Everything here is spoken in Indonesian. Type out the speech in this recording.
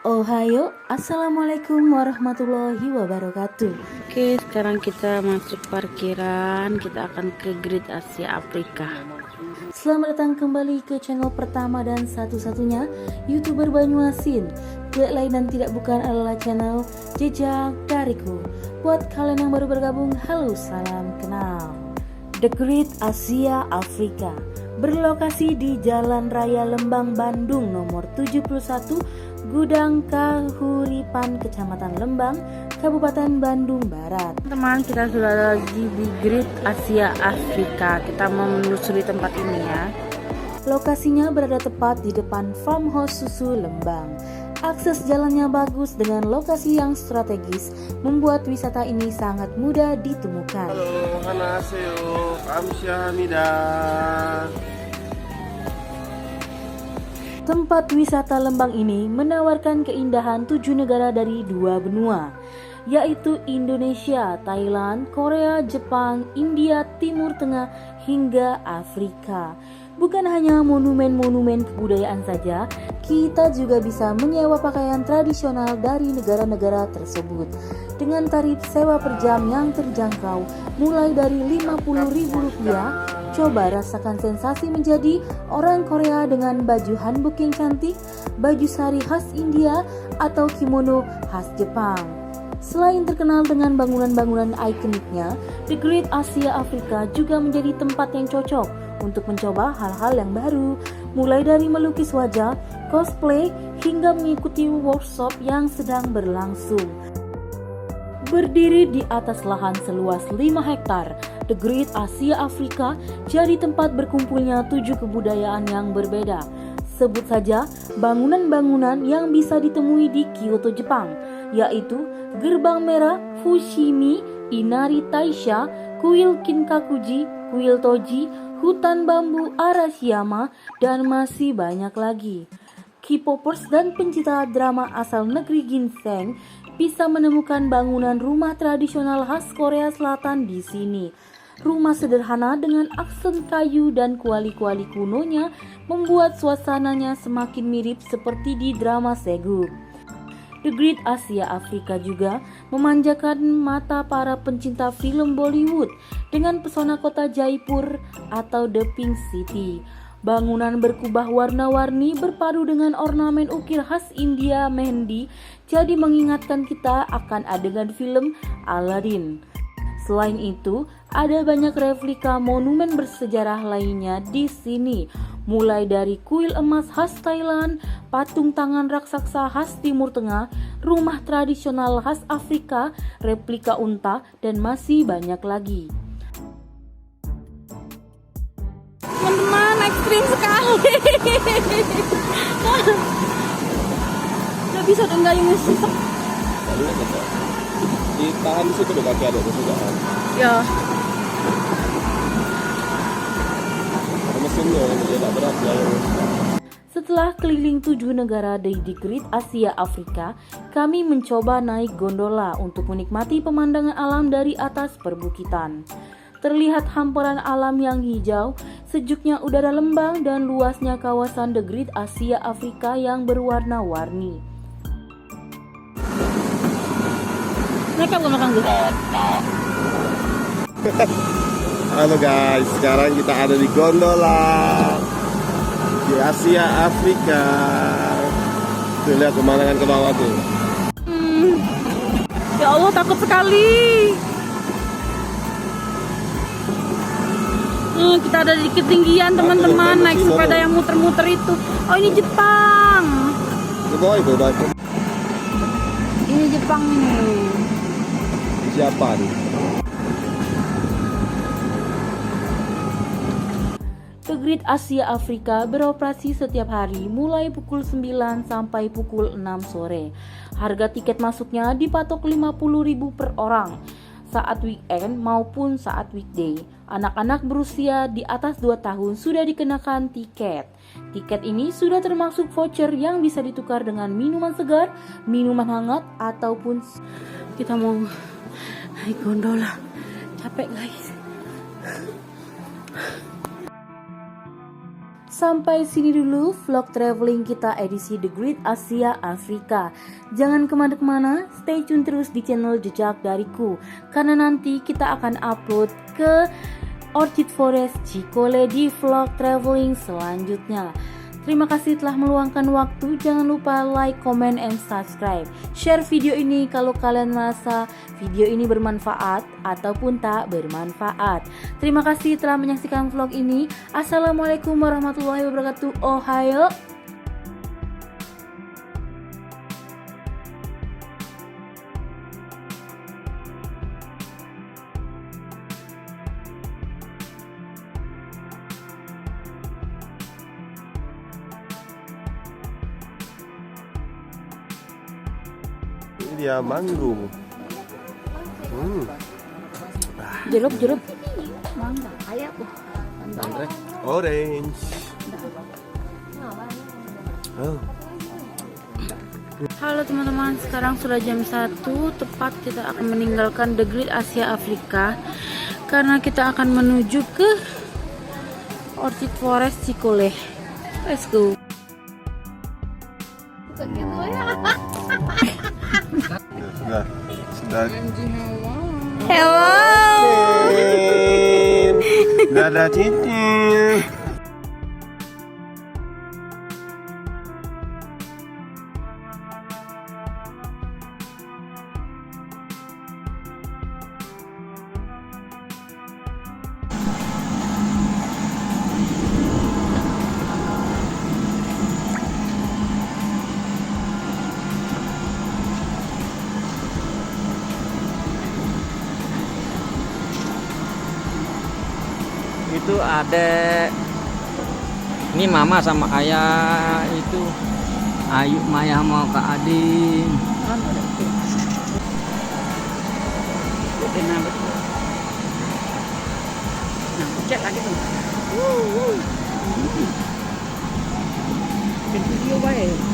Ohayo, Assalamualaikum warahmatullahi wabarakatuh. Oke, sekarang kita masuk parkiran. Kita akan ke Great Asia Afrika. Selamat datang kembali ke channel pertama dan satu-satunya YouTuber Banyuasin. Tidak lain dan tidak bukan adalah channel Jejak Dariku. Buat kalian yang baru bergabung, halo, salam kenal. The Great Asia Afrika berlokasi di Jalan Raya Lembang, Bandung nomor 71, Gudang Kahuripan, Kecamatan Lembang, Kabupaten Bandung Barat. Teman, kita sudah lagi di Great Asia Afrika. Kita mau menelusuri tempat ini ya. Lokasinya berada tepat di depan Farmhouse Susu Lembang. Akses jalannya bagus dengan lokasi yang strategis, membuat wisata ini sangat mudah ditemukan. Halo, annyeonghaseyo, kamsahamnida. Tempat wisata Lembang ini menawarkan keindahan 7 negara dari 2 benua, yaitu Indonesia, Thailand, Korea, Jepang, India, Timur Tengah, hingga Afrika. Bukan hanya monumen-monumen kebudayaan saja, kita juga bisa menyewa pakaian tradisional dari negara-negara tersebut dengan tarif sewa per jam yang terjangkau mulai dari Rp50.000. Coba rasakan sensasi menjadi orang Korea dengan baju hanbok yang cantik, baju sari khas India, atau kimono khas Jepang. Selain terkenal dengan bangunan-bangunan ikoniknya, The Great Asia Afrika juga menjadi tempat yang cocok untuk mencoba hal-hal yang baru, mulai dari melukis wajah, cosplay, hingga mengikuti workshop yang sedang berlangsung. Berdiri di atas lahan seluas 5 hektar, The Great Asia Afrika jadi tempat berkumpulnya 7 kebudayaan yang berbeda. Sebut saja bangunan-bangunan yang bisa ditemui di Kyoto, Jepang, yaitu Gerbang Merah Fushimi, Inari Taisha, Kuil Kinkakuji, Kuil Toji, Hutan Bambu Arashiyama, dan masih banyak lagi. K-popers dan pencinta drama asal negeri Ginseng bisa menemukan bangunan rumah tradisional khas Korea Selatan di sini. Rumah sederhana dengan aksen kayu dan kuali-kuali kunonya membuat suasananya semakin mirip seperti di drama Seguk. The Great Asia Afrika juga memanjakan mata para pencinta film Bollywood dengan pesona kota Jaipur atau The Pink City. Bangunan berkubah warna-warni berpadu dengan ornamen ukir khas India Mehndi jadi mengingatkan kita akan adegan film Aladdin. Selain itu, ada banyak replika monumen bersejarah lainnya di sini, mulai dari kuil emas khas Thailand, patung tangan raksasa khas Timur Tengah, rumah tradisional khas Afrika, replika unta, dan masih banyak lagi. Teman-teman, ekstrim sekali. Gak bisa dong gayungnya susah. Ditahan di situ deh, kaki ada juga kan? Ya. Ada mesinnya, jadi tak berat ya. Setelah keliling 7 negara di The Great Asia Afrika, kami mencoba naik gondola untuk menikmati pemandangan alam dari atas perbukitan. Terlihat hamparan alam yang hijau, sejuknya udara Lembang, dan luasnya kawasan The Great Asia Afrika yang berwarna-warni. Mereka belum makan gue. Halo guys, sekarang kita ada di gondola di Asia Afrika. Tuh, lihat pemandangan ke bawah tuh. Ya Allah, takut sekali. Kita ada di ketinggian teman-teman, naik sepeda yang muter-muter itu. Oh, ini Jepang. Ke bawah itu, baik. Ini Jepang nih. Siapa nih? The Great Asia Afrika beroperasi setiap hari mulai pukul 9 sampai pukul 6 sore. Harga tiket masuknya dipatok Rp50.000 per orang saat weekend maupun saat weekday. Anak-anak berusia di atas 2 tahun sudah dikenakan tiket. Tiket ini sudah termasuk voucher yang bisa ditukar dengan minuman segar, minuman hangat, ataupun Kita mau naik gondola. Capek guys. Sampai sini dulu vlog traveling kita edisi The Great Asia Afrika. Jangan kemana-kemana, stay tune terus di channel Jejak Dariku, karena nanti kita akan upload ke Orchid Forest Cikole di vlog traveling selanjutnya. Terima kasih telah meluangkan waktu. Jangan lupa like, comment, and subscribe. Share video ini kalau kalian merasa video ini bermanfaat ataupun tak bermanfaat. Terima kasih telah menyaksikan vlog ini. Assalamualaikum warahmatullahi wabarakatuh. Ohayo. Ini dia mangrove. Jeruk. Orange. Oh. Halo teman-teman, sekarang sudah jam 1 tepat kita akan meninggalkan The Great Asia Afrika karena kita akan menuju ke Orchid Forest Cikole. Let's go. Sudah. Hello. Dadah Cici. Itu ada ini mama sama ayah, itu Ayu Maya mau ke Adin. Cek lagi tuh. Video baik.